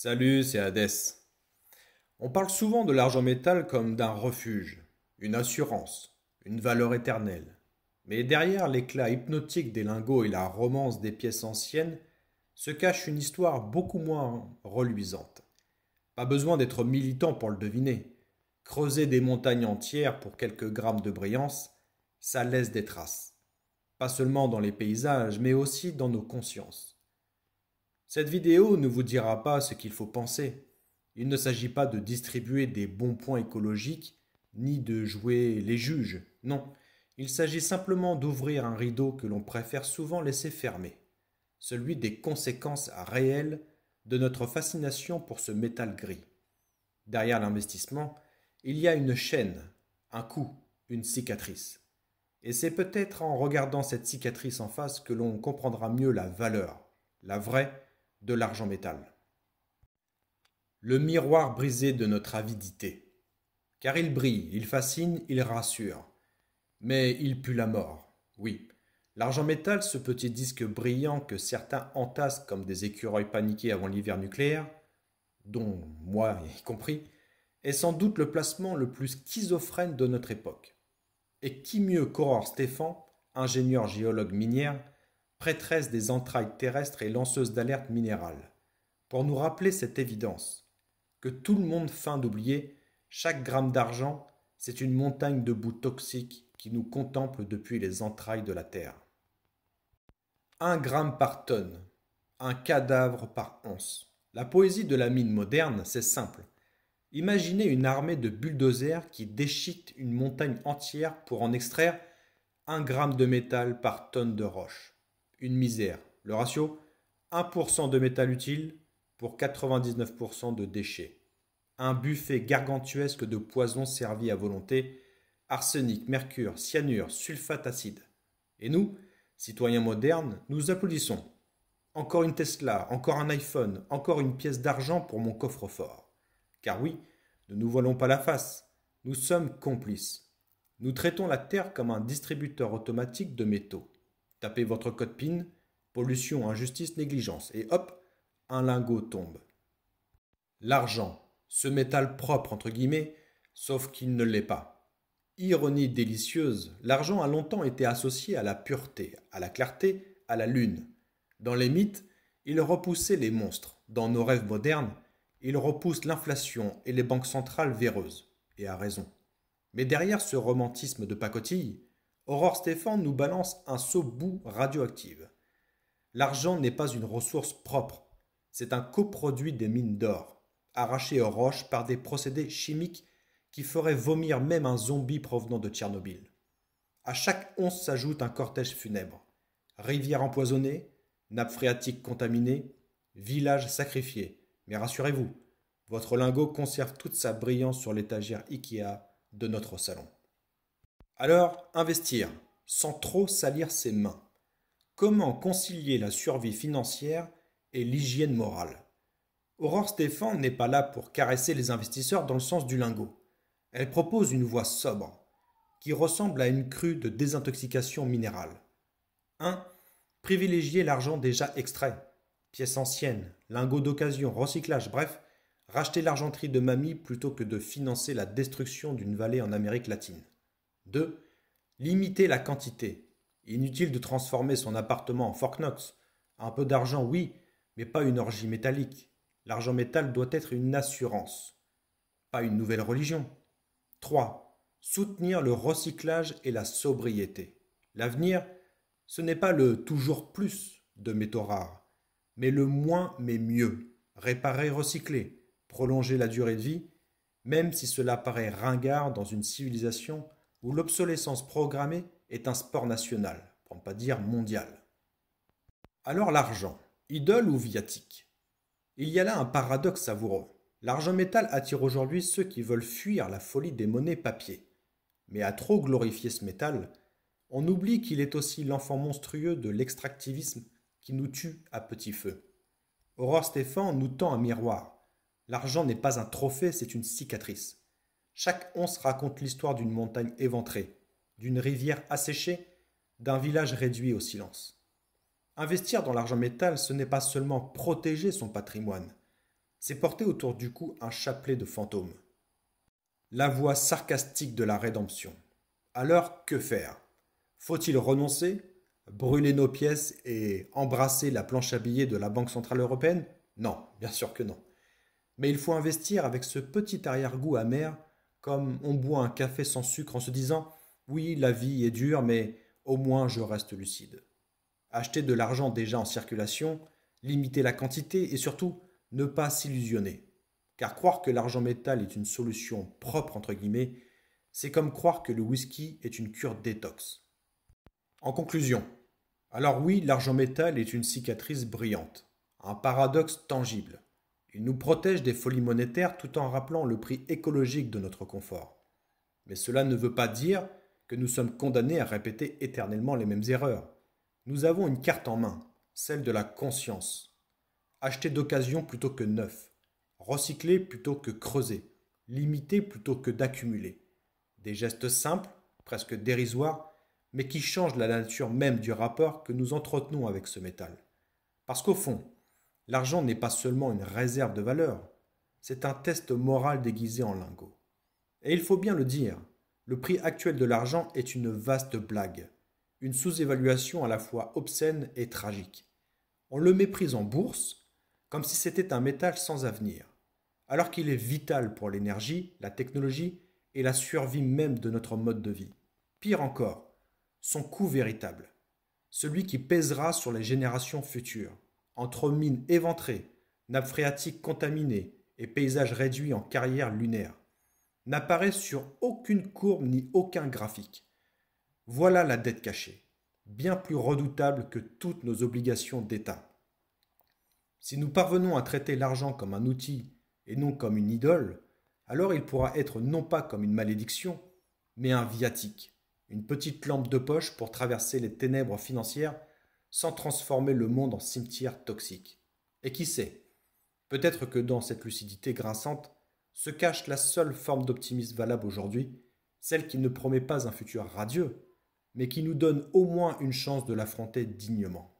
Salut, c'est Hadès. On parle souvent de l'argent métal comme d'un refuge, une assurance, une valeur éternelle. Mais derrière l'éclat hypnotique des lingots et la romance des pièces anciennes se cache une histoire beaucoup moins reluisante. Pas besoin d'être militant pour le deviner. Creuser des montagnes entières pour quelques grammes de brillance, ça laisse des traces. Pas seulement dans les paysages, mais aussi dans nos consciences. Cette vidéo ne vous dira pas ce qu'il faut penser. Il ne s'agit pas de distribuer des bons points écologiques, ni de jouer les juges. Non, il s'agit simplement d'ouvrir un rideau que l'on préfère souvent laisser fermé, celui des conséquences réelles de notre fascination pour ce métal gris. Derrière l'investissement, il y a une chaîne, un coup, une cicatrice. Et c'est peut-être en regardant cette cicatrice en face que l'on comprendra mieux la valeur, la vraie, de l'argent métal. Le miroir brisé de notre avidité. Car il brille, il fascine, il rassure. Mais il pue la mort. Oui, l'argent métal, ce petit disque brillant que certains entassent comme des écureuils paniqués avant l'hiver nucléaire, dont moi y compris, est sans doute le placement le plus schizophrène de notre époque. Et qui mieux qu'Aurore Stéphan, ingénieure géologue minière, prêtresse des entrailles terrestres et lanceuse d'alerte minérale, pour nous rappeler cette évidence, que tout le monde feint d'oublier, chaque gramme d'argent, c'est une montagne de boue toxique qui nous contemple depuis les entrailles de la Terre. 1 gramme par tonne, un cadavre par once. La poésie de la mine moderne, c'est simple. Imaginez une armée de bulldozers qui déchiquetent une montagne entière pour en extraire 1 gramme de métal par tonne de roche. Une misère. Le ratio 1% de métal utile pour 99% de déchets. Un buffet gargantuesque de poisons servis à volonté, arsenic, mercure, cyanure, sulfate acide. Et nous, citoyens modernes, nous applaudissons. Encore une Tesla, encore un iPhone, encore une pièce d'argent pour mon coffre-fort. Car oui, ne nous voilons pas la face, nous sommes complices. Nous traitons la Terre comme un distributeur automatique de métaux. Tapez votre code PIN, pollution, injustice, négligence, et hop, un lingot tombe. L'argent, ce métal propre entre guillemets, sauf qu'il ne l'est pas. Ironie délicieuse, l'argent a longtemps été associé à la pureté, à la clarté, à la lune. Dans les mythes, il repoussait les monstres. Dans nos rêves modernes, il repousse l'inflation et les banques centrales véreuses. Et à raison. Mais derrière ce romantisme de pacotille, Aurore Stéphan nous balance un seau boue radioactive. L'argent n'est pas une ressource propre, c'est un coproduit des mines d'or, arraché aux roches par des procédés chimiques qui feraient vomir même un zombie provenant de Tchernobyl. À chaque once s'ajoute un cortège funèbre. Rivière empoisonnée, nappe phréatique contaminée, village sacrifié. Mais rassurez-vous, votre lingot conserve toute sa brillance sur l'étagère Ikea de notre salon. Alors, investir, sans trop salir ses mains. Comment concilier la survie financière et l'hygiène morale? Aurore Stéphan n'est pas là pour caresser les investisseurs dans le sens du lingot. Elle propose une voie sobre, qui ressemble à une crue de désintoxication minérale. 1. Privilégier l'argent déjà extrait. Pièces anciennes, lingots d'occasion, recyclage, bref, racheter l'argenterie de mamie plutôt que de financer la destruction d'une vallée en Amérique latine. 2. Limiter la quantité. Inutile de transformer son appartement en Fort Knox. Un peu d'argent, oui, mais pas une orgie métallique. L'argent métal doit être une assurance, pas une nouvelle religion. 3. Soutenir le recyclage et la sobriété. L'avenir, ce n'est pas le toujours plus de métaux rares, mais le moins mais mieux. Réparer, recycler, prolonger la durée de vie, même si cela paraît ringard dans une civilisation où l'obsolescence programmée est un sport national, pour ne pas dire mondial. Alors l'argent, idole ou viatique? Il y a là un paradoxe savoureux. L'argent métal attire aujourd'hui ceux qui veulent fuir la folie des monnaies papier. Mais à trop glorifier ce métal, on oublie qu'il est aussi l'enfant monstrueux de l'extractivisme qui nous tue à petit feu. Aurore Stéphan nous tend un miroir. L'argent n'est pas un trophée, c'est une cicatrice. Chaque once raconte l'histoire d'une montagne éventrée, d'une rivière asséchée, d'un village réduit au silence. Investir dans l'argent métal, ce n'est pas seulement protéger son patrimoine, c'est porter autour du cou un chapelet de fantômes. La voix sarcastique de la rédemption. Alors, que faire? Faut-il renoncer, brûler nos pièces et embrasser la planche à billets de la Banque Centrale Européenne? Non, bien sûr que non. Mais il faut investir avec ce petit arrière-goût amer, comme on boit un café sans sucre en se disant oui, la vie est dure, mais au moins je reste lucide. Acheter de l'argent déjà en circulation, limiter la quantité et surtout ne pas s'illusionner. Car croire que l'argent métal est une solution propre entre guillemets, c'est comme croire que le whisky est une cure détox. En conclusion, alors oui, l'argent métal est une cicatrice brillante, un paradoxe tangible. Il nous protège des folies monétaires tout en rappelant le prix écologique de notre confort. Mais cela ne veut pas dire que nous sommes condamnés à répéter éternellement les mêmes erreurs. Nous avons une carte en main, celle de la conscience. Acheter d'occasion plutôt que neuf, recycler plutôt que creuser, limiter plutôt que d'accumuler. Des gestes simples, presque dérisoires, mais qui changent la nature même du rapport que nous entretenons avec ce métal. Parce qu'au fond, l'argent n'est pas seulement une réserve de valeur, c'est un test moral déguisé en lingot. Et il faut bien le dire, le prix actuel de l'argent est une vaste blague, une sous-évaluation à la fois obscène et tragique. On le méprise en bourse, comme si c'était un métal sans avenir, alors qu'il est vital pour l'énergie, la technologie et la survie même de notre mode de vie. Pire encore, son coût véritable, celui qui pèsera sur les générations futures, entre mines éventrées, nappes phréatiques contaminées et paysages réduits en carrières lunaires, n'apparaît sur aucune courbe ni aucun graphique. Voilà la dette cachée, bien plus redoutable que toutes nos obligations d'État. Si nous parvenons à traiter l'argent comme un outil et non comme une idole, alors il pourra être non pas comme une malédiction, mais un viatique, une petite lampe de poche pour traverser les ténèbres financières sans transformer le monde en cimetière toxique. Et qui sait, peut-être que dans cette lucidité grinçante se cache la seule forme d'optimisme valable aujourd'hui, celle qui ne promet pas un futur radieux, mais qui nous donne au moins une chance de l'affronter dignement.